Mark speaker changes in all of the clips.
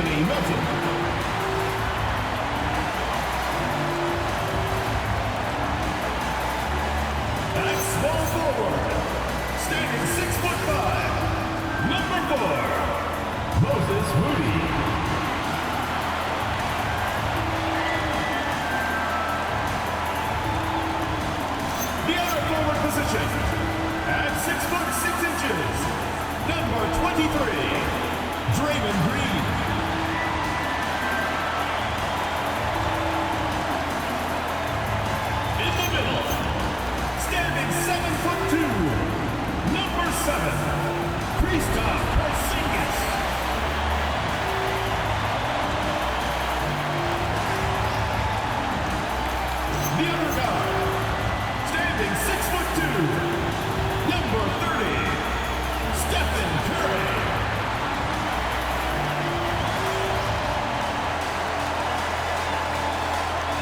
Speaker 1: Anthony Melton. At small forward, standing 6'5", number 4, Moses Moody. The other forward position, at 6'6", number 23, Draymond Green. In the middle, standing 7'2", number 7, Kristaps Porzingis. The other guard, standing 6'2", number 30, Stephen Curry.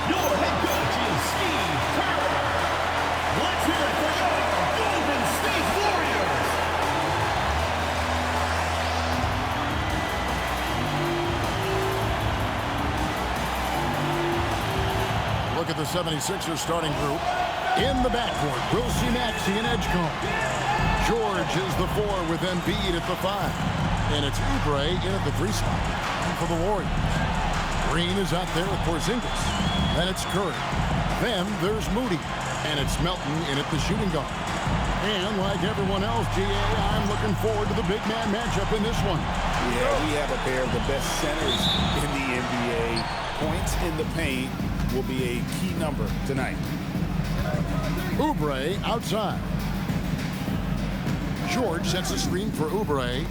Speaker 1: Your head coach is Steve Kerr. Let's hear it for your Golden State Warriors.
Speaker 2: Look at the 76ers starting group. In the backcourt, we'll see Maxey and Edgecombe. George is the 4 with Embiid at the 5. And it's Oubre in at the 3 spot for the Warriors. Green is out there with Porzingis. Then it's Curry. Then there's Moody. And it's Melton in at the shooting guard. And like everyone else, GA, I'm looking forward to the big man matchup in this one.
Speaker 3: Yeah, we have a pair of the best centers in the NBA. Points in the paint will be a key number tonight.
Speaker 2: Oubre outside. George sets a screen for Oubre.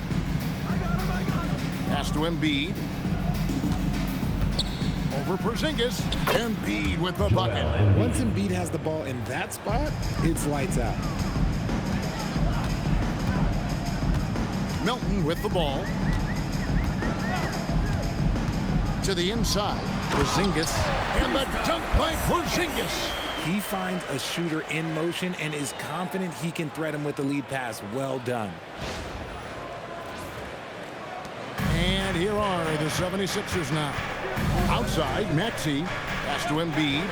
Speaker 2: Pass to Embiid. Over Porzingis. Embiid with the bucket.
Speaker 4: Once Embiid has the ball in that spot, it's lights out.
Speaker 2: Melton with the ball. To the inside. Porzingis. And the dunk by Porzingis.
Speaker 4: He finds a shooter in motion and is confident he can thread him with the lead pass. Well done.
Speaker 2: And here are the 76ers now. Outside, Maxey. Pass to Embiid.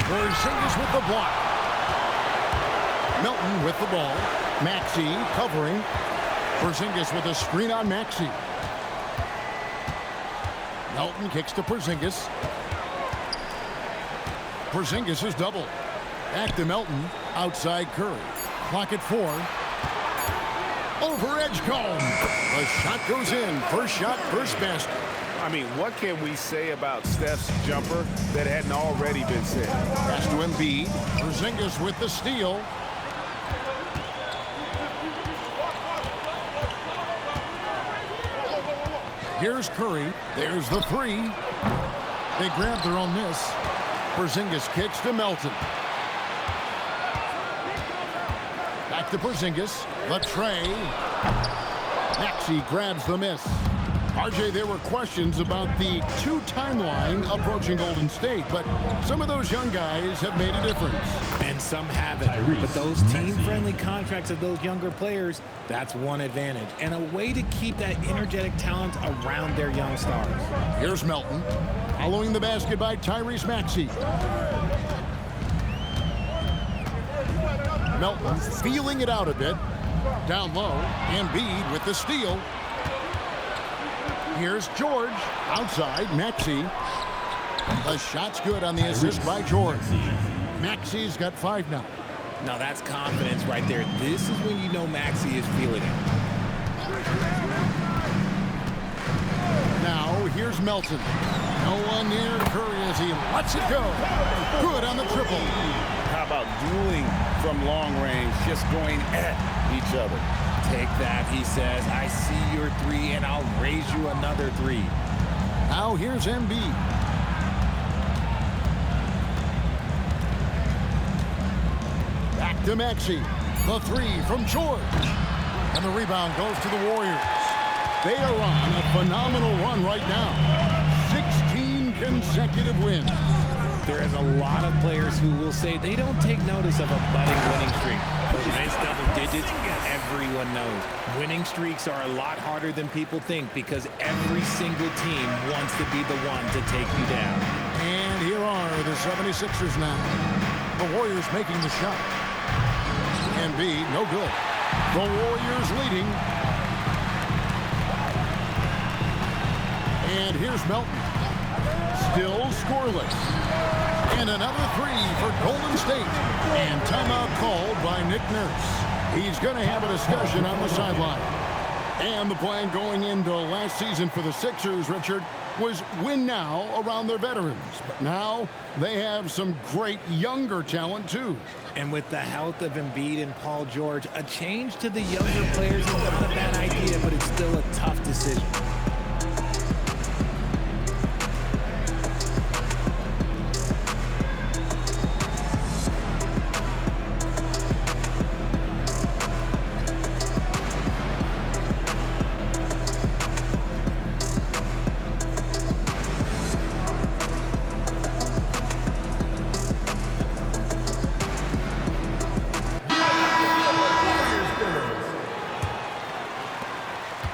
Speaker 2: Porzingis with the block. Melton with the ball. Maxey covering. Porzingis with a screen on Maxey. Melton kicks to Porzingis. Porzingis is double. Back to Melton. Outside Curry. Clock at 4. Over Edgecombe. The shot goes in. First shot, first basket.
Speaker 3: I mean, what can we say about Steph's jumper that hadn't already been said?
Speaker 2: Pass to Embiid. Porzingis with the steal. Here's Curry. There's the 3. They grab their own miss. Porzingis kicks to Melton. Back to Porzingis. The tray. Maxey grabs the miss. RJ, there were questions about the 2 timeline approaching Golden State, but some of those young guys have made a difference.
Speaker 4: And some haven't. But those team-friendly contracts of those younger players, that's one advantage. And a way to keep that energetic talent around their young stars.
Speaker 2: Here's Melton. Following the basket by Tyrese Maxey. Melton feeling it out a bit. Down low. Embiid with the steal. Here's George. Outside, Maxey. The shot's good on the assist by George. Maxey's got 5 now.
Speaker 4: Now that's confidence right there. This is when you know Maxey is feeling it.
Speaker 2: Now, here's Melton. No one near Curry as he lets it go. Good on the triple.
Speaker 3: How about dueling from long range, just going at each other?
Speaker 4: Take that, he says. I see your 3, and I'll raise you another 3.
Speaker 2: Now here's Embiid. Back to Maxey. The 3 from George. And the rebound goes to the Warriors. They are on a phenomenal run right now. 16 consecutive wins.
Speaker 4: There is a lot of players who will say they don't take notice of a budding winning streak. But when it's double digits, everyone knows. Winning streaks are a lot harder than people think because every single team wants to be the one to take you down.
Speaker 2: And here are the 76ers now. The Warriors making the shot. Embiid, no good. The Warriors leading. And here's Melton. Still scoreless. And another three for Golden State. And timeout called by Nick Nurse. He's going to have a discussion on the sideline. And the plan going into last season for the Sixers, Richard, was win now around their veterans. But now they have some great younger talent, too.
Speaker 4: And with the health of Embiid and Paul George, a change to the younger players is not a bad idea, but it's still a tough decision.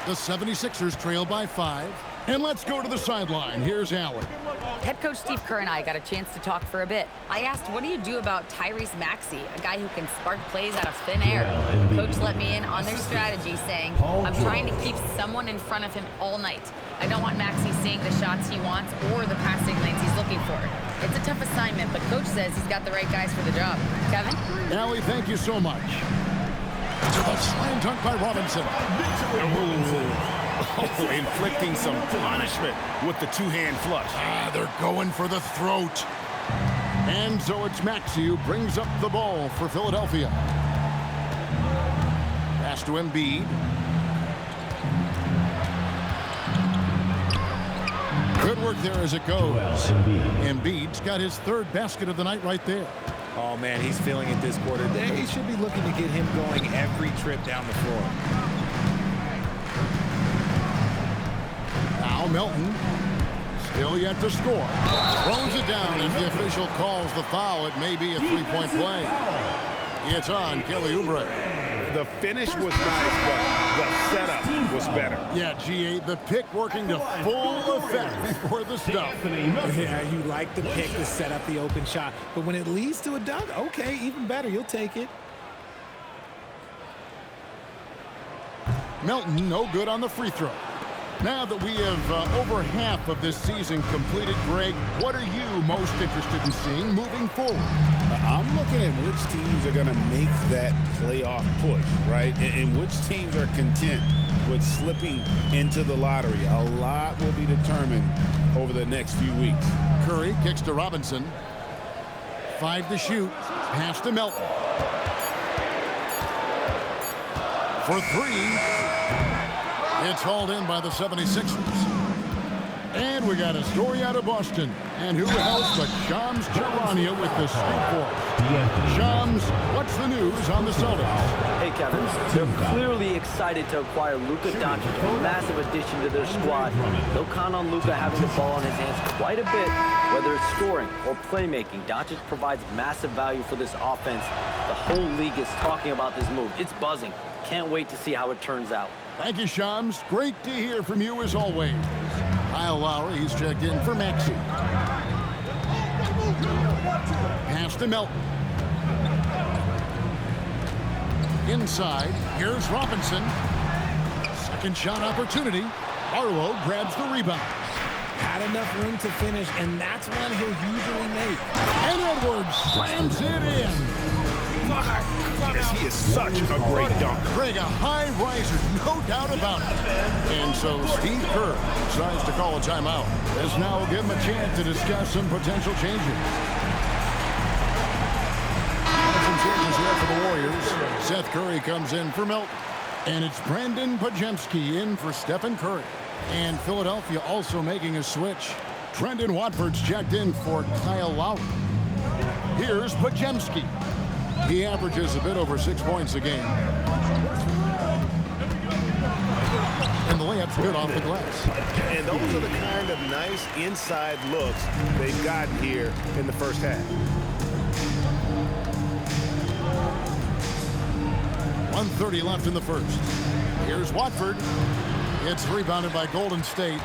Speaker 2: The 76ers trail by 5. And let's go to the sideline. Here's Allen.
Speaker 5: Head coach Steve Kerr and I got a chance to talk for a bit. I asked, what do you do about Tyrese Maxey, a guy who can spark plays out of thin air? Coach let me in on their strategy, saying, I'm trying to keep someone in front of him all night. I don't want Maxey seeing the shots he wants or the passing lanes he's looking for. It's a tough assignment, but coach says he's got the right guys for the job. Kevin?
Speaker 2: Allie, thank you so much. A slam dunk by Robinson.
Speaker 3: Oh, inflicting some punishment with the two-hand flush.
Speaker 2: They're going for the throat. And so it's Maxey who brings up the ball for Philadelphia. Pass to Embiid. Good work there as it goes. Embiid's got his third basket of the night right there.
Speaker 4: Oh, man, he's feeling it this quarter. They should be looking to get him going every trip down the floor.
Speaker 2: Now Melton, still yet to score. Throws it down, and the official calls the foul. It may be a three-point play. It's on Kelly Oubre.
Speaker 3: The finish was nice, but the setup was better.
Speaker 2: Yeah, G8, the pick working to full effect for the stuff.
Speaker 4: Yeah, you like the pick to set up the open shot, but when it leads to a dunk, okay, even better, you'll take it.
Speaker 2: Melton, no good on the free throw. Now that we have over half of this season completed, Greg, what are you most interested in seeing moving forward?
Speaker 3: I'm looking at which teams are going to make that playoff push, right? And which teams are content with slipping into the lottery. A lot will be determined over the next few weeks.
Speaker 2: Curry kicks to Robinson. 5 to shoot. Pass to Melton. For 3. It's hauled in by the 76ers. And we got a story out of Boston. And who else but Shams Charania with the Street Force. Shams, what's the news on the Celtics?
Speaker 6: Hey, Kevin. They're clearly excited to acquire Luka Doncic, a massive addition to their squad. They'll count on Luka having the ball in his hands quite a bit, whether it's scoring or playmaking. Doncic provides massive value for this offense. The whole league is talking about this move. It's buzzing. Can't wait to see how it turns out.
Speaker 2: Thank you, Shams. Great to hear from you as always. Kyle Lowry, he's checked in for Maxey. Pass to Melton. Inside, here's Robinson. Second shot opportunity. Barlow grabs the rebound.
Speaker 4: Had enough room to finish, and that's one he'll usually make.
Speaker 2: And Edwards slams it in.
Speaker 3: He is such a great dunk.
Speaker 2: Greg, a high riser, no doubt about it. And so Steve Kerr decides to call a timeout. This now will give him a chance to discuss some potential changes. Some changes here for the Warriors. Seth Curry comes in for Melton. And it's Brandon Podziemski in for Stephen Curry. And Philadelphia also making a switch. Trendon Watford's checked in for Kyle Lowry. Here's Podziemski. He averages a bit over 6 points a game. And the layup's good off the glass.
Speaker 3: And those are the kind of nice inside looks they've gotten here in the first half.
Speaker 2: 1:30 left in the first. Here's Watford. It's rebounded by Golden State.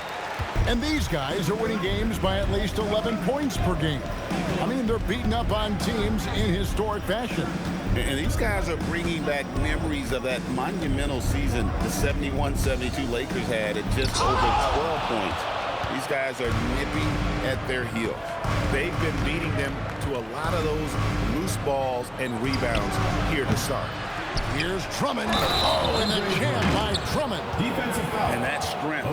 Speaker 2: And these guys are winning games by at least 11 points per game. I mean, they're beating up on teams in historic fashion.
Speaker 3: And these guys are bringing back memories of that monumental season the 71-72 Lakers had at just over 12 points. These guys are nipping at their heels. They've been beating them to a lot of those loose balls and rebounds here to start.
Speaker 2: Here's Drummond. Oh, and the jam by Drummond.
Speaker 1: Defensive foul.
Speaker 3: And that strength of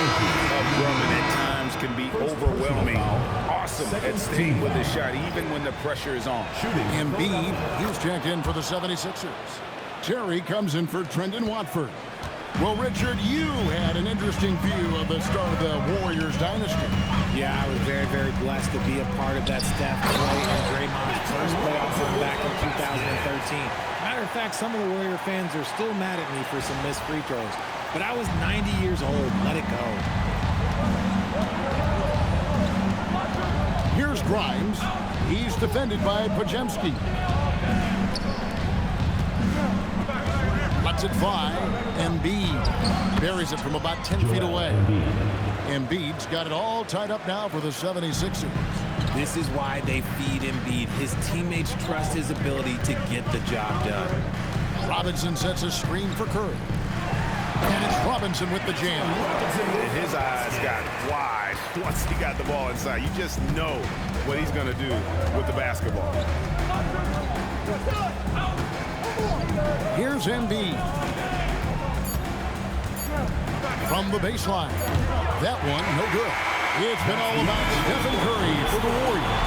Speaker 3: Drummond at times can be overwhelming. Awesome at staying with his shot even when the pressure is on.
Speaker 2: Embiid, he's checked in for the 76ers. Terry comes in for Trendon Watford. Well, Richard, you had an interesting view of the start of the Warriors dynasty.
Speaker 4: Yeah, I was very, very blessed to be a part of that Steph, Clay, and Draymond's first playoff run back in 2013. Matter of fact, some of the Warrior fans are still mad at me for some missed free throws. But I was 90 years old. Let it go.
Speaker 2: Here's Grimes. He's defended by Podziemski. Lets it fly. Embiid buries it from about 10 feet away. Embiid's got it all tied up now for the 76ers.
Speaker 4: This is why they feed Embiid. His teammates trust his ability to get the job done.
Speaker 2: Robinson sets a screen for Curry. And it's Robinson with the jam.
Speaker 3: And his eyes got wide once he got the ball inside. You just know what he's going to do with the basketball.
Speaker 2: Here's Embiid. From the baseline. That one, no good. It's been all about Stephen Curry for the Warriors.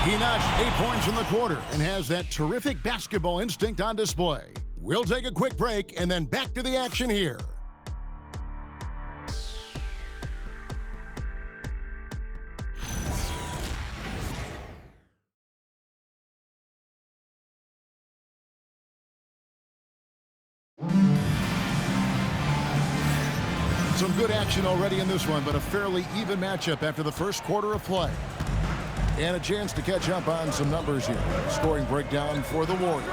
Speaker 2: He notched 8 points in the quarter and has that terrific basketball instinct on display. We'll take a quick break and then back to the action here. Some good action already in this one, but a fairly even matchup after the first quarter of play. And a chance to catch up on some numbers here. Scoring breakdown for the Warriors.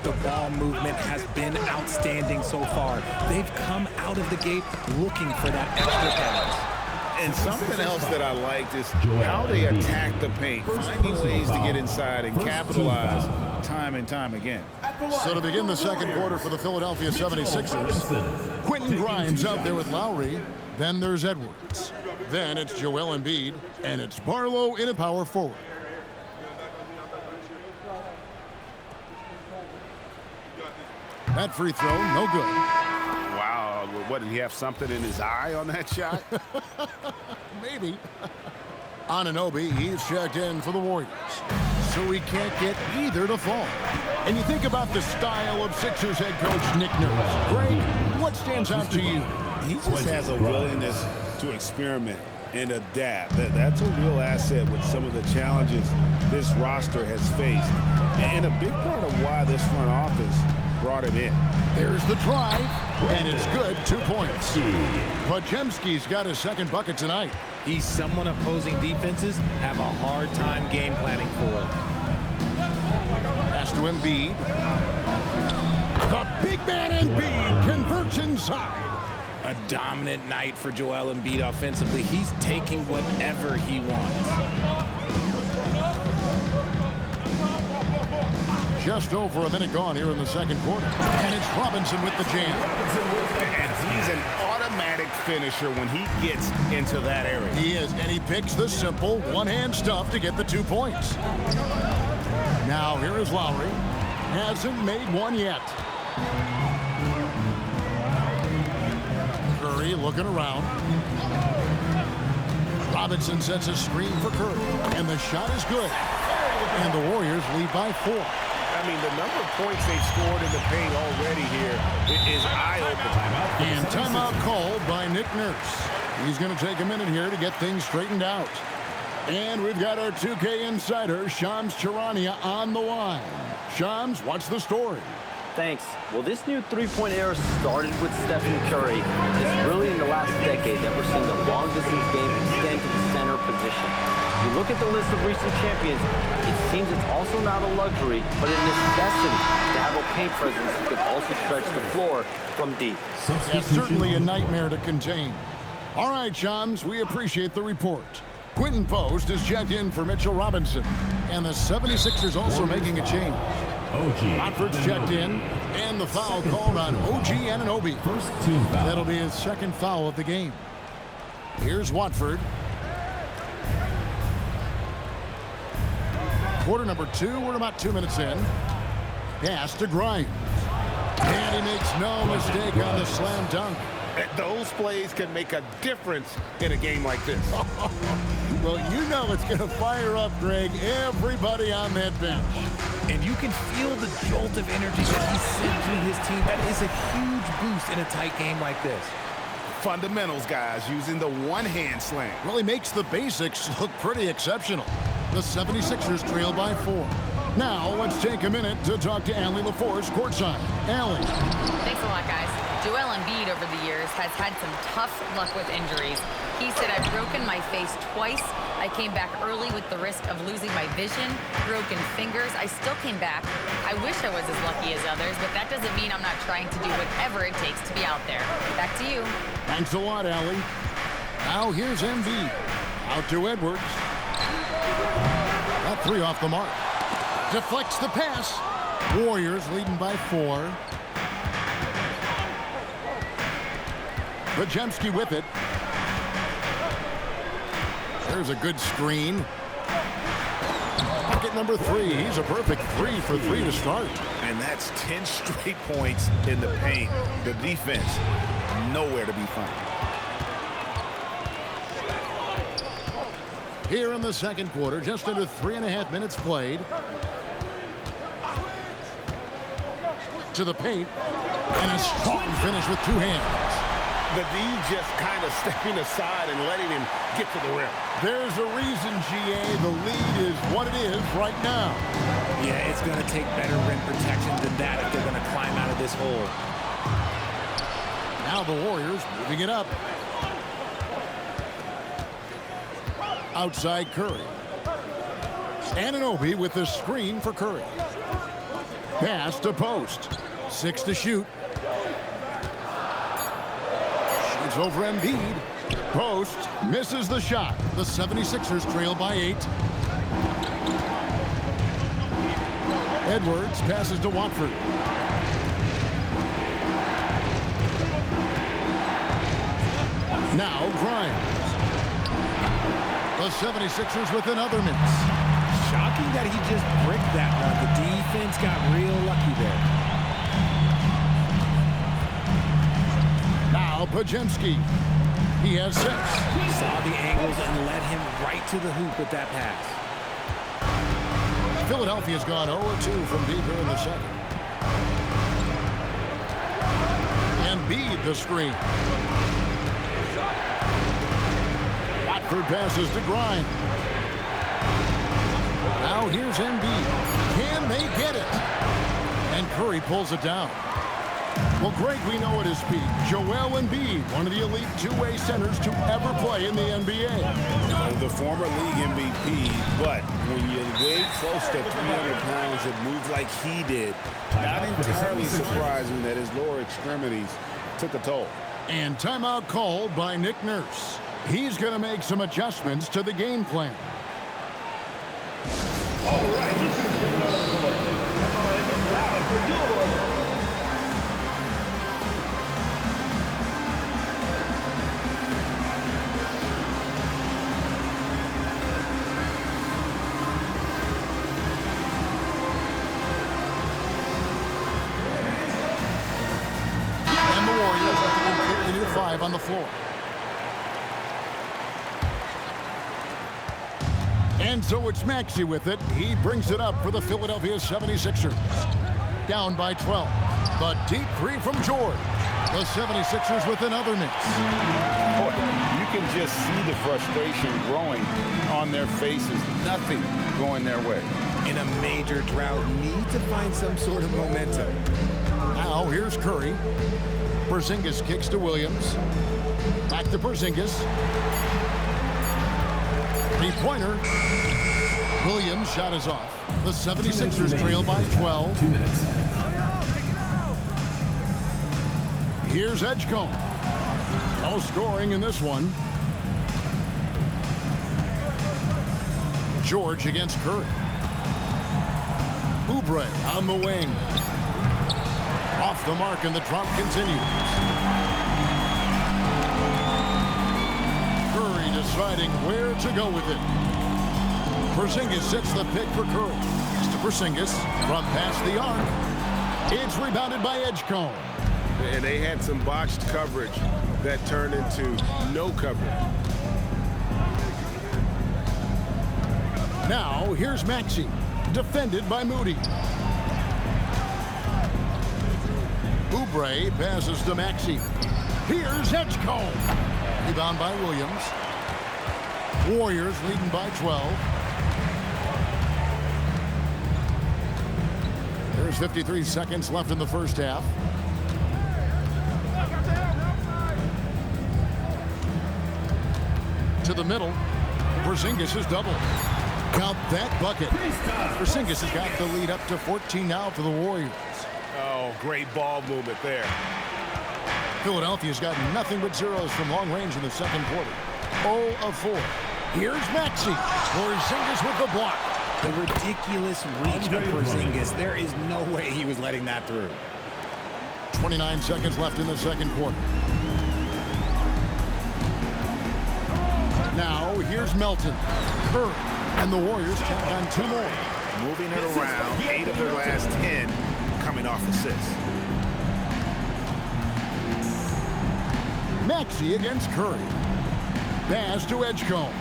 Speaker 4: The ball movement has been outstanding so far. They've come out of the gate looking for that extra pass.
Speaker 3: And something else that I liked is how they attack the paint, finding ways to get inside and capitalize time and time again.
Speaker 2: So to begin the second quarter for the Philadelphia 76ers, Quentin Grimes out there with Lowry. Then there's Edwards. Then it's Joel Embiid. And it's Barlow in a power forward. That free throw, no good.
Speaker 3: Wow, what, did he have something in his eye on that shot?
Speaker 2: Maybe. Anunoby, he's checked in for the Warriors. So he can't get either to fall. And you think about the style of Sixers head coach Nick Nurse. Greg, what stands out to you?
Speaker 3: He just has a willingness to experiment and adapt. That's a real asset with some of the challenges this roster has faced. And a big part of why this front office brought him in.
Speaker 2: There's the drive, and it's good, 2 points. Podziemski's got his second bucket tonight.
Speaker 4: He's someone opposing defenses have a hard time game planning for.
Speaker 2: Pass to Embiid. The big man Embiid converts inside.
Speaker 4: A dominant night for Joel Embiid offensively. He's taking whatever he wants.
Speaker 2: Just over a minute gone here in the second quarter. And it's Robinson with the jam.
Speaker 3: And he's an automatic finisher when he gets into that area.
Speaker 2: He is, and he picks the simple one-hand stuff to get the 2 points. Now here is Lowry. Hasn't made one yet. Curry looking around. Robinson sets a screen for Curry. And the shot is good. And the Warriors lead by 4.
Speaker 3: I mean, the number of points they've scored in the paint already here is eye-opening.
Speaker 2: And timeout called by Nick Nurse. He's going to take a minute here to get things straightened out. And we've got our 2K insider, Shams Charania, on the line. Shams, what's the story?
Speaker 6: Thanks. Well, this new three-point era started with Stephen Curry. It's really in the last decade that we're seeing the long-distance game extend to the center position. If you look at the list of recent champions, it seems it's also not a luxury, but a necessity to have a paint presence that could also stretch the floor from deep.
Speaker 2: Yeah, certainly a nightmare to contain. All right, chums, we appreciate the report. Quinton Post is checked in for Mitchell Robinson, and the 76ers also making a change. Watford's checked in, and the foul called on OG Anunoby.
Speaker 1: First team foul.
Speaker 2: That'll be his second foul of the game. Here's Watford. Quarter number 2, we're about 2 minutes in. Pass to Grimes. And he makes no mistake on the slam dunk.
Speaker 3: Those plays can make a difference in a game like this.
Speaker 2: Well, you know it's going to fire up, Greg, everybody on that bench.
Speaker 4: And you can feel the jolt of energy that he sent through his team. That is a huge boost in a tight game like this.
Speaker 3: Fundamentals, guys, using the one-hand slam.
Speaker 2: Really makes the basics look pretty exceptional. The 76ers trail by 4. Now, let's take a minute to talk to Allie LaForce courtside. Allie.
Speaker 5: Thanks a lot, guys. Joel Embiid over the years has had some tough luck with injuries. He said, I've broken my face twice. I came back early with the risk of losing my vision, broken fingers. I still came back. I wish I was as lucky as others, but that doesn't mean I'm not trying to do whatever it takes to be out there. Back to you.
Speaker 2: Thanks a lot, Allie. Now here's Embiid. Out to Edwards. That 3 off the mark. Deflects the pass. Warriors leading by 4. Podziemski with it. There's a good screen. Bucket number 3. He's a perfect 3 for 3 to start.
Speaker 3: And that's 10 straight points in the paint. The defense, nowhere to be found.
Speaker 2: Here in the second quarter, just under 3.5 minutes played. To the paint. And a strong finish with 2 hands.
Speaker 3: The D just kind of stepping aside and letting him get to the rim.
Speaker 2: There's a reason, GA, the lead is what it is right now.
Speaker 4: Yeah, it's going to take better rim protection than that if they're going to climb out of this hole.
Speaker 2: Now the Warriors moving it up. Outside Curry. Anunoby with the screen for Curry. Pass to Post. 6 to shoot. Shoots over Embiid. Post misses the shot. The 76ers trail by 8. Edwards passes to Watford. Now Grimes. The 76ers with another miss.
Speaker 4: Shocking that he just bricked that one. The defense got real lucky there.
Speaker 2: Now Podziemski. He has 6.
Speaker 4: Saw the angles and led him right to the hoop with that pass.
Speaker 2: Philadelphia's gone 0-2 from deep here in the second. Embiid the screen. Watford passes to Grimes. Now here's Embiid. Can they get it? And Curry pulls it down. Well, Greg, we know at his peak, Joel Embiid, one of the elite two-way centers to ever play in the NBA.
Speaker 3: The former league MVP, but when you weigh close to 300 pounds and move like he did, not entirely surprising that his lower extremities took a toll.
Speaker 2: And timeout called by Nick Nurse. He's going to make some adjustments to the game plan.
Speaker 1: All right.
Speaker 2: And the Warriors have to completely new 5 on the floor. And so it's Maxey with it. He brings it up for the Philadelphia 76ers. Down by 12. But deep 3 from George. The 76ers with another miss.
Speaker 3: Boy, you can just see the frustration growing on their faces. Nothing going their way.
Speaker 4: In a major drought, need to find some sort of momentum.
Speaker 2: Now here's Curry. Porzingis kicks to Williams. Back to Porzingis. Three-pointer. Williams' shot is off. The 76ers trail by 12.
Speaker 1: 2 minutes.
Speaker 2: Here's Edgecombe. No scoring in this one. George against Curry. Oubre on the wing. Off the mark, and the drop continues. Curry deciding where to go with it. Porzingis sets the pick for Curry. It's to Porzingis from past the arc. It's rebounded by Edgecombe.
Speaker 3: And they had some botched coverage that turned into no coverage.
Speaker 2: Now here's Maxey, defended by Moody. Oubre passes to Maxey. Here's Edgecombe. Rebound by Williams. Warriors leading by 12. There's 53 seconds left in the first half. To the middle. Porzingis is doubled. Count that bucket. Porzingis has got the lead up to 14 now for the Warriors.
Speaker 3: Oh, great ball movement there.
Speaker 2: Philadelphia's got nothing but zeros from long range in the second quarter. 0 of 4. Here's Maxey. Porzingis with the block.
Speaker 4: The ridiculous reach of Porzingis. There is no way he was letting that through.
Speaker 2: 29 seconds left in the second quarter. Now here's Melton. Curry. And the Warriors tack on 2 more.
Speaker 3: Moving it around, 8 of their last 10 coming off assists.
Speaker 2: Maxey against Curry. Pass to Edgecombe.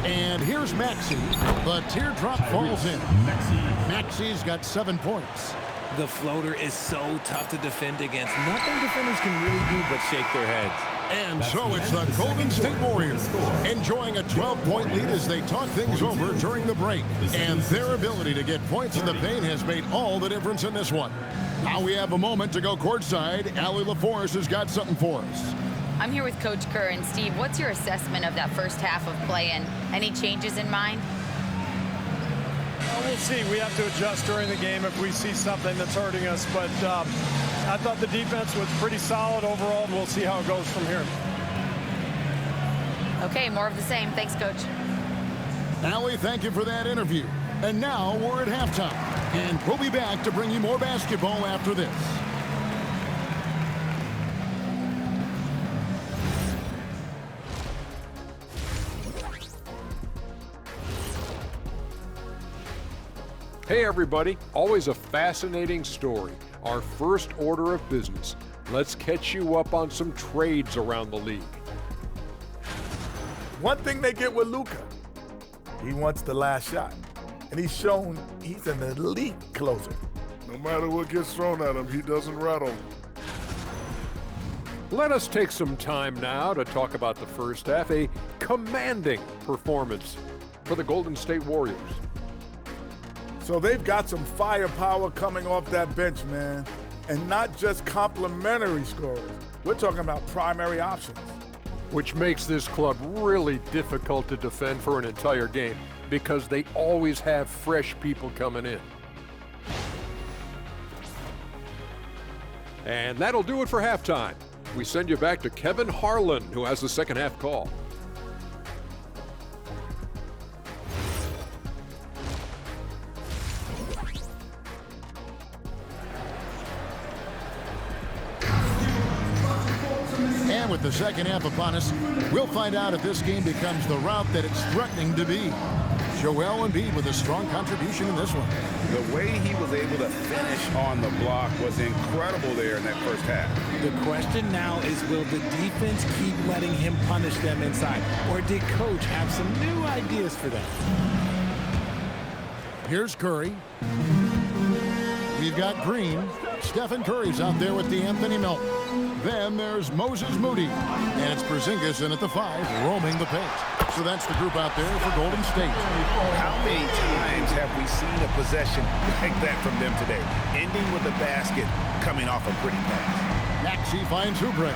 Speaker 2: And here's Maxey. The teardrop falls in. Maxey's got 7 points.
Speaker 4: The floater is so tough to defend against. Nothing defenders can really do but shake their heads.
Speaker 2: And so it's the Golden State Warriors enjoying a 12-point lead as they talk things over during the break. And their ability to get points in the paint has made all the difference in this one. Now we have a moment to go courtside. Allie LaForce has got something for us.
Speaker 5: I'm here with Coach Kerr. And Steve, what's your assessment of that first half of play, and any changes in mind?
Speaker 7: Well, we'll see. We have to adjust during the game if we see something that's hurting us. But I thought the defense was pretty solid overall, and we'll see how it goes from here.
Speaker 5: Okay, more of the same. Thanks, Coach.
Speaker 2: Allie, thank you for that interview. And now we're at halftime. And we'll be back to bring you more basketball after this.
Speaker 8: Hey everybody, always a fascinating story. Our first order of business. Let's catch you up on some trades around the league.
Speaker 9: One thing they get with Luka, he wants the last shot. And he's shown he's an elite closer.
Speaker 10: No matter what gets thrown at him, he doesn't rattle.
Speaker 8: Let us take some time now to talk about the first half, a commanding performance for the Golden State Warriors.
Speaker 9: So they've got some firepower coming off that bench, man. And not just complimentary scorers. We're talking about primary options.
Speaker 8: Which makes this club really difficult to defend for an entire game because they always have fresh people coming in. And that'll do it for halftime. We send you back to Kevin Harlan, who has the second half call.
Speaker 2: And with the second half upon us, we'll find out if this game becomes the route that it's threatening to be. Joel Embiid with a strong contribution in this one.
Speaker 3: The way he was able to finish on the block was incredible there in that first half.
Speaker 4: The question now is, will the defense keep letting him punish them inside? Or did Coach have some new ideas for them?
Speaker 2: Here's Curry. We've got Green. Stephen Curry's out there with DeAnthony Melton. Then there's Moses Moody. And it's Porzingis in at the 5, roaming the paint. So that's the group out there for Golden State.
Speaker 3: How many times have we seen a possession like that from them today? Ending with a basket, coming off a pretty pass.
Speaker 2: Maxey finds Oubre.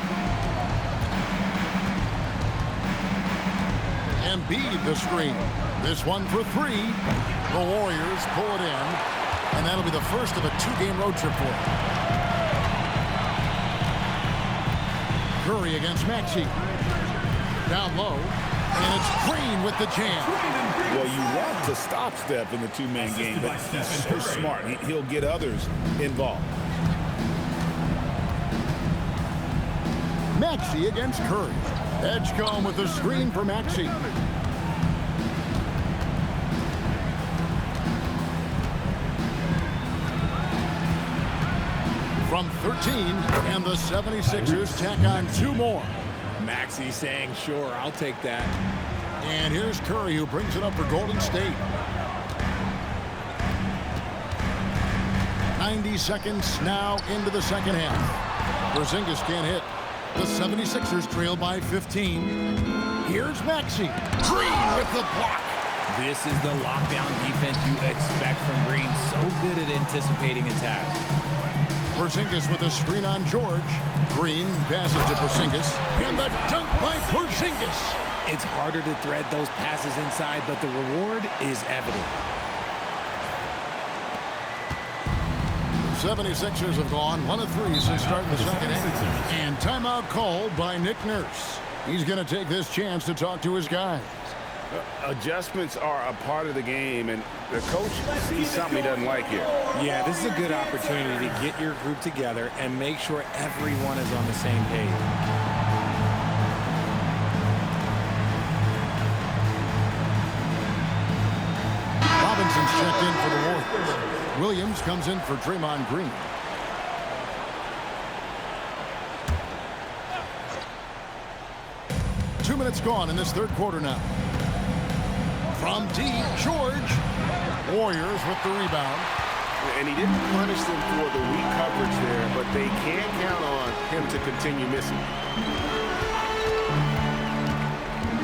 Speaker 2: Embiid the screen. This one for 3. The Warriors pull it in. And that'll be the first of a 2-game road trip for them. Curry against Maxey. Down low. And it's Green with the jam.
Speaker 3: Well, you want to stop Steph in the two-man game, but he's so smart. He'll get others involved.
Speaker 2: Maxey against Curry. Edgecombe with the screen for Maxey. From 13, and the 76ers tack on 2 more.
Speaker 4: Maxey saying, sure, I'll take that.
Speaker 2: And here's Curry, who brings it up for Golden State. 90 seconds now into the second half. Porzingis can't hit. The 76ers trail by 15. Here's Maxey. Green with the block.
Speaker 4: This is the lockdown defense you expect from Green. So good at anticipating attacks.
Speaker 2: Porzingis with a screen on George. Green passes to Porzingis. And the dunk by Porzingis.
Speaker 4: It's harder to thread those passes inside, but the reward is evident.
Speaker 2: 76ers have gone 1 of 3 since starting the second half. And timeout called by Nick Nurse. He's going to take this chance to talk to his guys.
Speaker 3: Adjustments are a part of the game, and the coach sees something he doesn't like here.
Speaker 4: Yeah, this is a good opportunity to get your group together and make sure everyone is on the same page.
Speaker 2: Robinson's checked in for the Warriors. Williams comes in for Draymond Green. Two minutes gone in this third quarter now. From deep, George. Warriors with the rebound.
Speaker 3: And he didn't punish them for the weak coverage there, but they can't count on him to continue missing.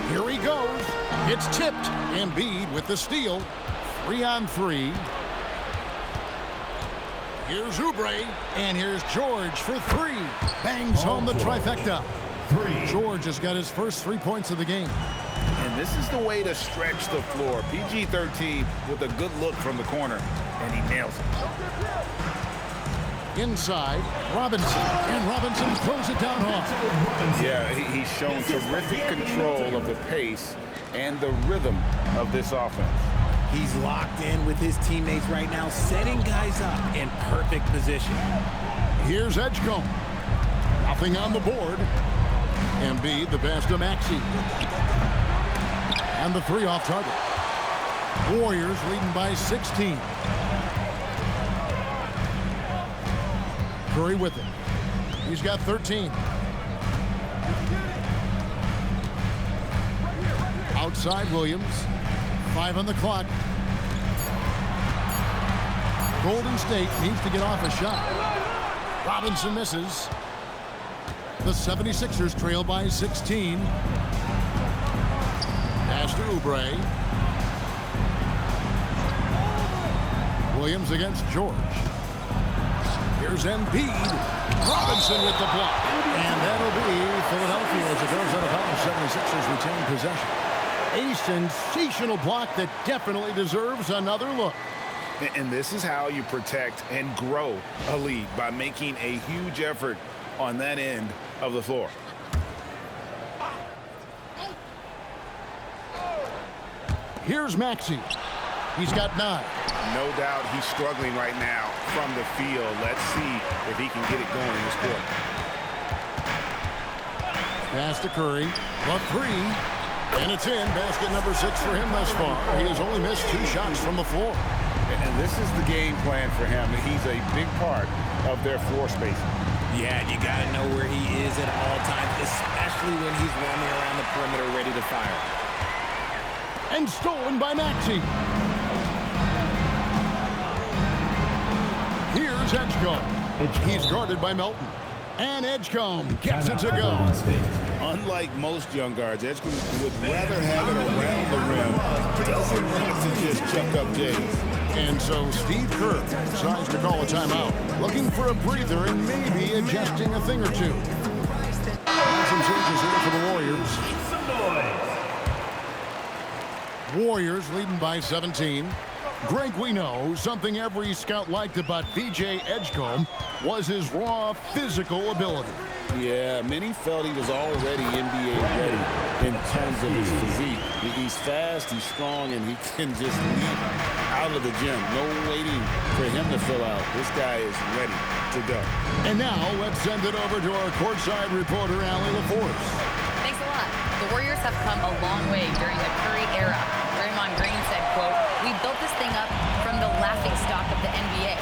Speaker 2: Here he goes. It's tipped. Embiid with the steal. 3 on 3. Here's Oubre. And here's George for 3. Bangs home the trifecta. George has got his first 3 points of the game.
Speaker 3: And this is the way to stretch the floor. PG-13 with a good look from the corner, and he nails it.
Speaker 2: Inside, Robinson. And Robinson throws it down hard.
Speaker 3: Yeah, he's shown terrific control of the pace and the rhythm of this offense.
Speaker 4: He's locked in with his teammates right now, setting guys up in perfect position.
Speaker 2: Here's Edgecombe. Nothing on the board. Embiid, the pass to Maxey. And the 3 off target. Warriors leading by 16. Curry with it. He's got 13. Outside Williams. 5 on the clock. Golden State needs to get off a shot. Robinson misses. The 76ers trail by 16. Pass to Oubre. Williams against George. Here's Embiid. Robinson with the block. And that'll be Philadelphia as it goes out of bounds. 76ers retain possession. A sensational block that definitely deserves another look.
Speaker 3: And this is how you protect and grow a lead, by making a huge effort on that end of the floor.
Speaker 2: Here's Maxey. He's got 9.
Speaker 3: No doubt he's struggling right now from the field. Let's see if he can get it going in this quarter.
Speaker 2: Pass to Curry. A 3. And it's in. Basket number 6 for him thus far. He has only missed 2 shots from the floor.
Speaker 3: And this is the game plan for him. He's a big part of their floor spacing.
Speaker 4: Yeah, you got to know where he is at all times, especially when he's roaming around the perimeter ready to fire.
Speaker 2: And stolen by Maxey. Here's Edgecombe. He's guarded by Melton. And Edgecombe gets it to go.
Speaker 3: Unlike most young guards, Edgecombe would rather have it around the rim. Doesn't want to just chuck up Jays.
Speaker 2: And so Steve Kerr decides to call a timeout, looking for a breather and maybe adjusting a thing or two. Some changes here for the Warriors. Warriors leading by 17. Greg, we know something every scout liked about VJ Edgecombe was his raw physical ability.
Speaker 3: Yeah, many felt he was already NBA ready in terms of his physique. He's fast, he's strong, and he can just leap out of the gym. No waiting for him to fill out. This guy is ready to go.
Speaker 2: And now let's send it over to our courtside reporter, Allie LaForce.
Speaker 5: Thanks a lot. The Warriors have come a long way during the Curry era. Draymond Green said, quote, "We built this thing up from the laughingstock of the NBA.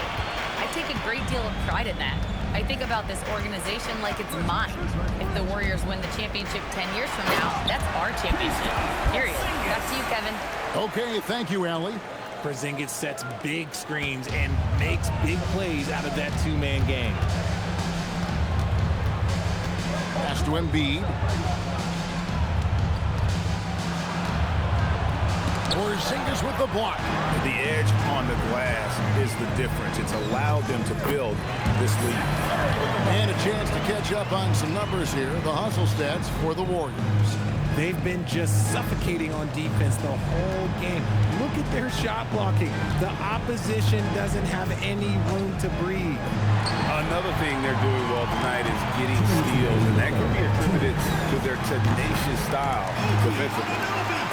Speaker 5: I take a great deal of pride in that. I think about this organization like it's mine. If the Warriors win the championship 10 years from now, that's our championship. Period." Back to you, Kevin.
Speaker 2: Okay, thank you, Allie.
Speaker 4: Porzingis sets big screens and makes big plays out of that two-man game.
Speaker 2: Pass to Embiid. Porzingis with the block.
Speaker 3: The edge on the glass is the difference. It's allowed them to build this lead.
Speaker 2: And a chance to catch up on some numbers here. The hustle stats for the Warriors.
Speaker 4: They've been just suffocating on defense the whole game. Look at their shot blocking. The opposition doesn't have any room to breathe.
Speaker 3: Another thing they're doing well tonight is getting steals, and that can be attributed to their tenacious style defensively.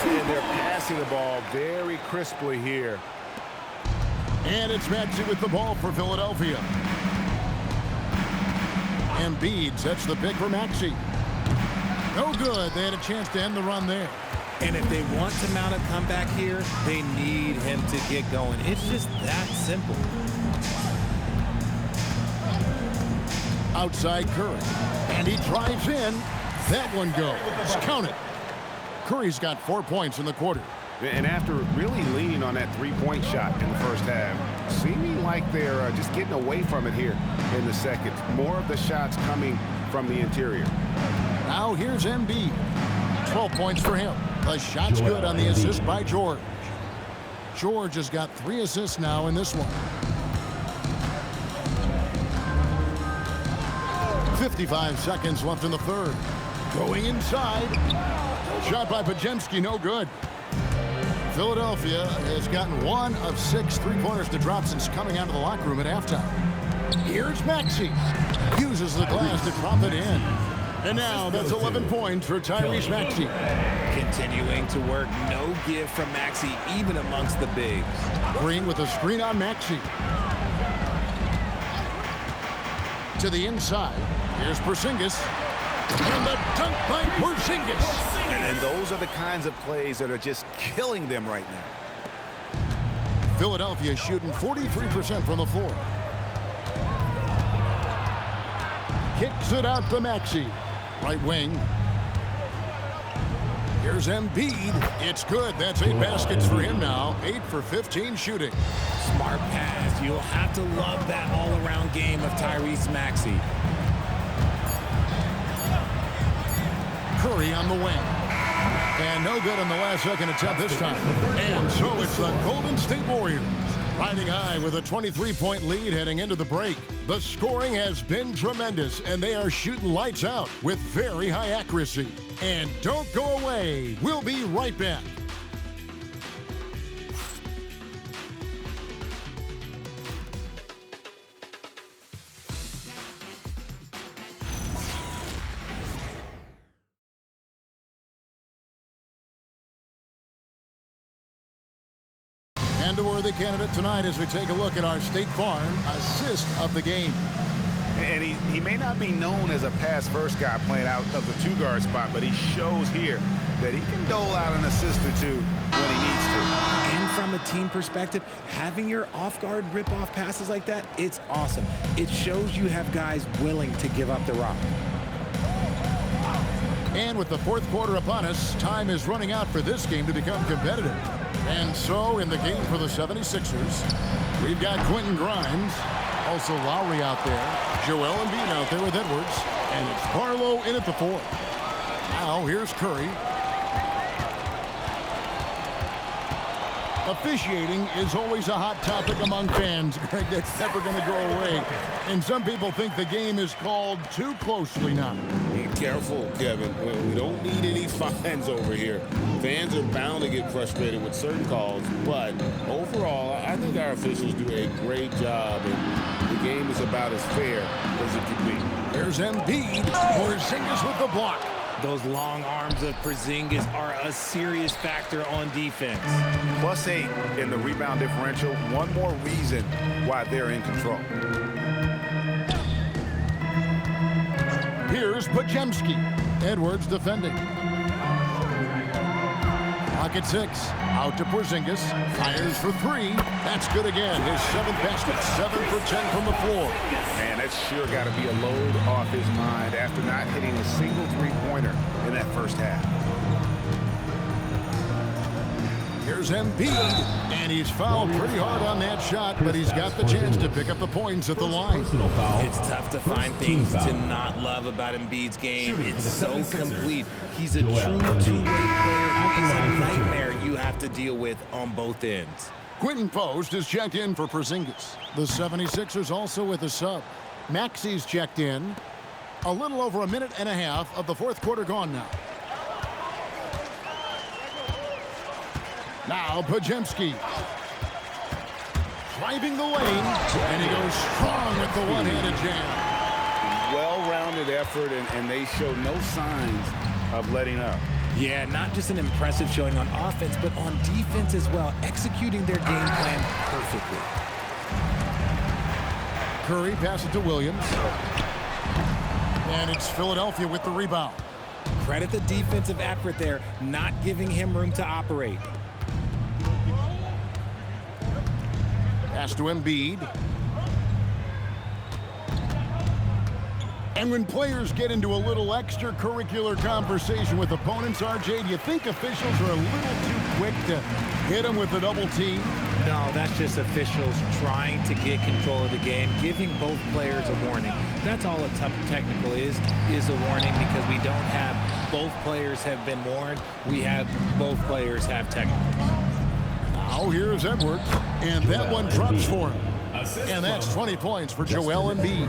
Speaker 3: And they're passing the ball very crisply here.
Speaker 2: And it's Maxey with the ball for Philadelphia. Embiid sets the pick for Maxey. No good. They had a chance to end the run there.
Speaker 4: And if they want to mount a comeback here, they need him to get going. It's just that simple.
Speaker 2: Outside Curry. And he drives in. That one goes. Count it. Curry's got 4 points in the quarter.
Speaker 3: And after really leaning on that three-point shot in the first half, seeming like they're just getting away from it here in the second. More of the shots coming from the interior.
Speaker 2: Now here's Embiid. 12 points for him. The shot's good on the assist by George. George has got 3 assists now in this one. 55 seconds left in the third. Going inside. Shot by Podziemski, no good. Philadelphia has gotten 1 of 6 three-pointers to drop since coming out of the locker room at halftime. Here's Maxey. Uses the glass to drop it in. And now that's 11 points for Tyrese Maxey.
Speaker 4: Continuing to work, no give from Maxey, even amongst the bigs.
Speaker 2: Green with a screen on Maxey. To the inside. Here's Porzingis. And the dunk by Porzingis.
Speaker 3: And those are the kinds of plays that are just killing them right now.
Speaker 2: Philadelphia shooting 43% from the floor. Kicks it out to Maxey. Right wing. Here's Embiid. It's good. That's 8 baskets for him now. 8 for 15 shooting.
Speaker 4: Smart pass. You'll have to love that all-around game of Tyrese Maxey.
Speaker 2: Curry on the wing. And no good on the last second attempt this time. And so it's the Golden State Warriors riding high with a 23-point lead heading into the break. The scoring has been tremendous, and they are shooting lights out with very high accuracy. And don't go away. We'll be right back. And a worthy candidate tonight as we take a look at our State Farm assist of the game.
Speaker 3: And he may not be known as a pass-first guy playing out of the two-guard spot, but he shows here that he can dole out an assist or two when he needs to.
Speaker 4: And from a team perspective, having your off-guard rip-off passes like that, it's awesome. It shows you have guys willing to give up the rock.
Speaker 2: And with the fourth quarter upon us, time is running out for this game to become competitive. And so in the game for the 76ers, we've got Quentin Grimes Also Lowry out there. Joel Embiid out there with Edwards. And it's Barlow in at the 4. Now here's Curry. Officiating is always a hot topic among fans. Greg, that's never going to go away. And some people think the game is called too closely now.
Speaker 3: Be careful, Kevin. We don't need any fines over here. Fans are bound to get frustrated with certain calls, but overall, I think our officials do a great job, and the game is about as fair as it can be.
Speaker 2: There's Embiid. Porzingis with the block.
Speaker 4: Those long arms of Porzingis are a serious factor on defense.
Speaker 3: +8 in the rebound differential. One more reason why they're in control.
Speaker 2: Here's Podziemski. Edwards defending. Clock at 6. Out to Porzingis. Fires for 3. That's good again. His 7th basket. 7 for 10 from the floor.
Speaker 3: Man, that's sure got to be a load off his mind after not hitting a single three-pointer in that first half.
Speaker 2: Here's Embiid, and he's fouled pretty hard on that shot, but he's got the chance to pick up the points at the line.
Speaker 4: It's tough to find things to not love about Embiid's game. It's so complete. He's a true two-way player. He's a nightmare you have to deal with on both ends.
Speaker 2: Quinton Post is checked in for Porzingis. The 76ers also with a sub. Maxi's checked in. A little over a minute and a half of the 4th quarter gone now. Now Podziemski. Driving the lane, and he goes strong with the one-handed jam.
Speaker 3: Well-rounded effort, and they show no signs of letting up.
Speaker 4: Yeah, not just an impressive showing on offense, but on defense as well, executing their game plan perfectly.
Speaker 2: Curry passes to Williams. And it's Philadelphia with the rebound.
Speaker 4: Credit the defensive effort there, not giving him room to operate.
Speaker 2: Pass to Embiid. And when players get into a little extracurricular conversation with opponents, RJ, do you think officials are a little too quick to hit them with a double team?
Speaker 4: No, that's just officials trying to get control of the game, giving both players a warning. That's all a tough technical is a warning, because we don't have both players have been warned. We have both players have technicals.
Speaker 2: Now here's Edwards, and that one drops for him. And that's 20 points for Joel Embiid.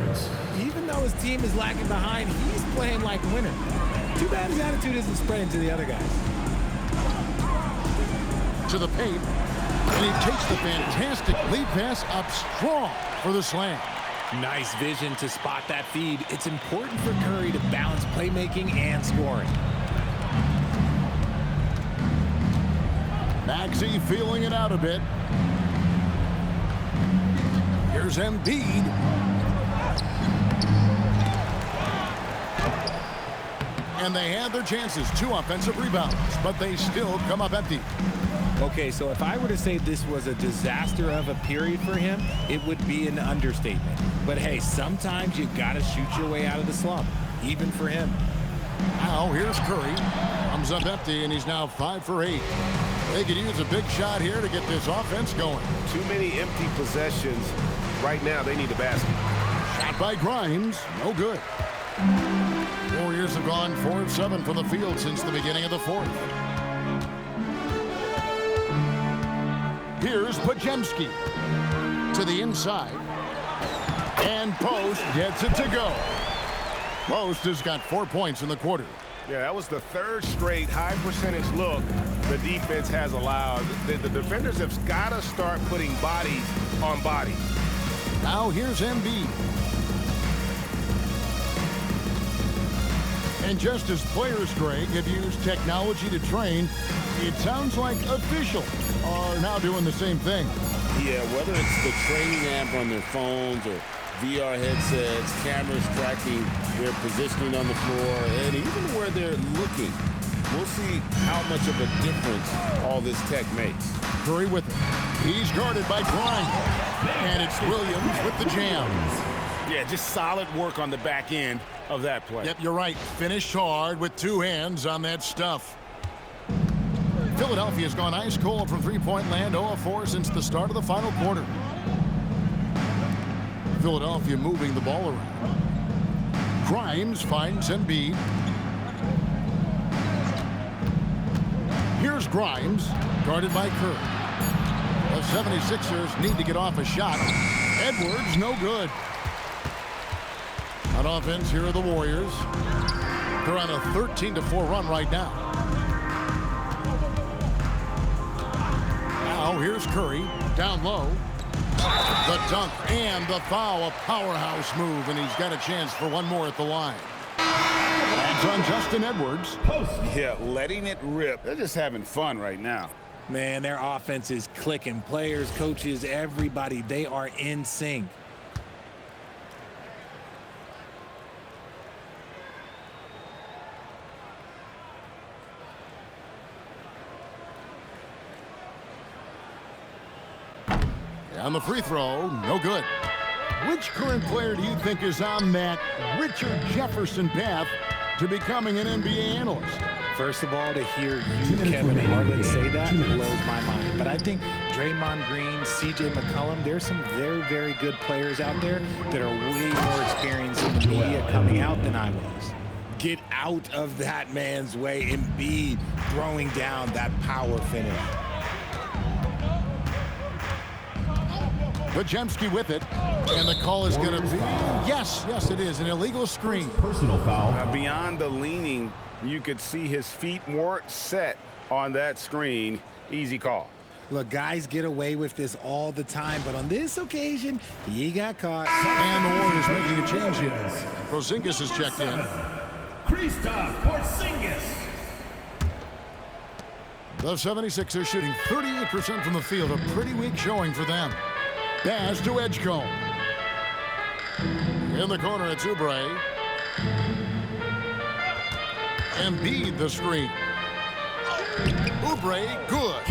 Speaker 4: Even though his team is lagging behind, he's playing like a winner. Too bad his attitude isn't spreading to the other guys.
Speaker 2: To the paint, and he takes the fantastic lead pass up strong for the slam.
Speaker 4: Nice vision to spot that feed. It's important for Curry to balance playmaking and scoring.
Speaker 2: Maxey feeling it out a bit. Here's Embiid. And they had their chances. 2 offensive rebounds, but they still come up empty.
Speaker 4: Okay, so if I were to say this was a disaster of a period for him, it would be an understatement. But hey, sometimes you got to shoot your way out of the slump, even for him.
Speaker 2: Now here's Curry. Comes up empty, and he's now 5 for 8. They could use a big shot here to get this offense going.
Speaker 3: Too many empty possessions. Right now, they need a basket.
Speaker 2: Shot by Grimes. No good. Warriors have gone 4 of 7 from the field since the beginning of the 4th. Here's Podziemski to the inside. And Post gets it to go. Post has got 4 points in the quarter.
Speaker 3: Yeah, that was the 3rd straight high percentage look the defense has allowed. The defenders have got to start putting bodies on bodies.
Speaker 2: Now here's Embiid. And just as players, Greg, have used technology to train, it sounds like officials are now doing the same thing.
Speaker 3: Yeah, whether it's the training app on their phones or VR headsets, cameras tracking their positioning on the floor, and even where they're looking. We'll see how much of a difference all this tech makes.
Speaker 2: Curry with it. He's guarded by Grimes. And it's Williams with the jam.
Speaker 3: Yeah, just solid work on the back end of that play.
Speaker 2: Yep, you're right. Finished hard with 2 hands on that stuff. Philadelphia's gone ice cold from three-point land, 0 of 4 since the start of the final quarter. Philadelphia moving the ball around. Grimes finds Embiid. Here's Grimes, guarded by Curry. The 76ers need to get off a shot. Edwards, no good. On offense, here are the Warriors. They're on a 13-4 run right now. Now here's Curry, down low. The dunk and the foul, a powerhouse move, and he's got a chance for one more at the line. That's on Justin Edwards.
Speaker 3: Yeah, letting it rip. They're just having fun right now.
Speaker 4: Man, their offense is clicking. Players, coaches, everybody, they are in sync.
Speaker 2: On the free throw, no good. Which current player do you think is on that Richard Jefferson path to becoming an NBA analyst?
Speaker 4: First of all, to hear you, Kevin Harlan, say that blows my mind. But I think Draymond Green, C.J. McCollum, there's some very, very good players out there that are way more experienced in the media coming out than I was. Get out of that man's way. Embiid throwing down that power finish.
Speaker 2: Podziemski with it, and the call is going to be, yes, it is, an illegal screen.
Speaker 1: Personal foul.
Speaker 3: Beyond the leaning, you could see his feet weren't set on that screen. Easy call.
Speaker 4: Look, guys get away with this all the time, but on this occasion, he got caught.
Speaker 2: And the Warriors making a change here. Porzingis is checked in.
Speaker 1: Kristaps Porzingis.
Speaker 2: The 76ers shooting 38% from the field, a pretty weak showing for them. Pass to Edgecombe. In the corner, it's Oubre. Embiid the screen. Oubre, good.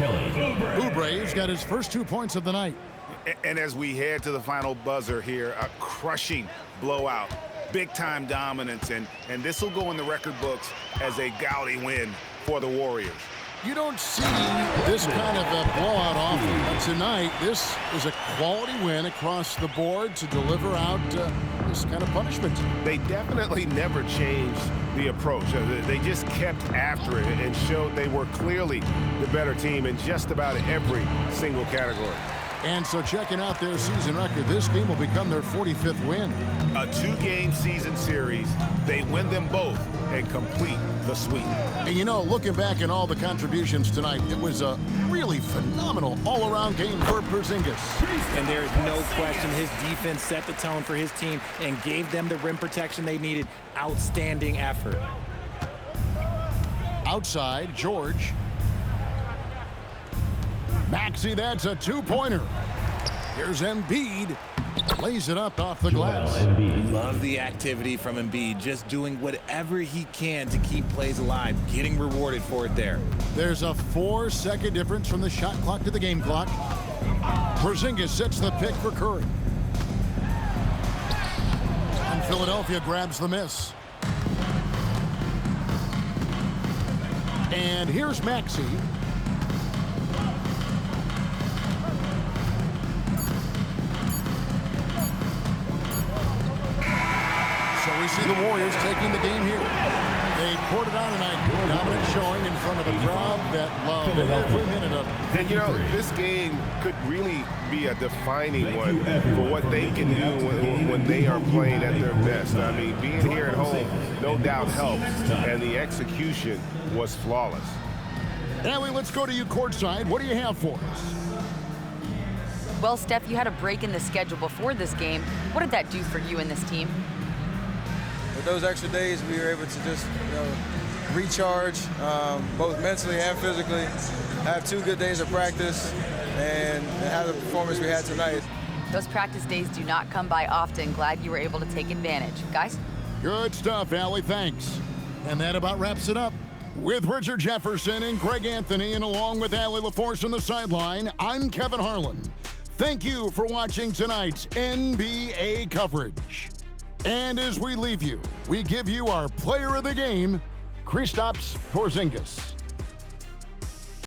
Speaker 2: Oubre's got his first 2 points of the night.
Speaker 3: And as we head to the final buzzer here, a crushing blowout. Big-time dominance, and this will go in the record books as a gaudy win for the Warriors.
Speaker 2: You don't see this kind of a blowout often, but tonight this is a quality win across the board to deliver out this kind of punishment.
Speaker 3: They definitely never changed the approach. They just kept after it and showed they were clearly the better team in just about every single category.
Speaker 2: And so checking out their season record, this game will become their 45th win.
Speaker 3: A 2-game season series. They win them both and complete the sweep.
Speaker 2: And you know, looking back at all the contributions tonight, it was a really phenomenal all-around game for Porzingis.
Speaker 4: And there's no question his defense set the tone for his team and gave them the rim protection they needed. Outstanding effort.
Speaker 2: Outside, George. Maxey, that's a 2-pointer. Here's Embiid. Lays it up off the glass.
Speaker 4: Love the activity from Embiid. Just doing whatever he can to keep plays alive. Getting rewarded for it there.
Speaker 2: There's a 4-second difference from the shot clock to the game clock. Porzingis sets the pick for Curry. And Philadelphia grabs the miss. And here's Maxey. So we see the Warriors taking the game here. They poured it on tonight. Dominant showing in front of a crowd that loved every minute of it.
Speaker 3: And you know, this game could really be a defining one for what they can do when they are playing at their best. I mean, being here at home no doubt helps, and the execution was flawless.
Speaker 2: Allie, let's go to you courtside. What do you have for us?
Speaker 5: Well, Steph, you had a break in the schedule before this game. What did that do for you and this team?
Speaker 11: With those extra days, we were able to just recharge, both mentally and physically, have 2 good days of practice, and have the performance we had tonight.
Speaker 5: Those practice days do not come by often. Glad you were able to take advantage. Guys?
Speaker 2: Good stuff, Allie. Thanks. And that about wraps it up. With Richard Jefferson and Greg Anthony, and along with Allie LaForce on the sideline, I'm Kevin Harlan. Thank you for watching tonight's NBA coverage. And as we leave you, we give you our player of the game, Kristaps Porzingis.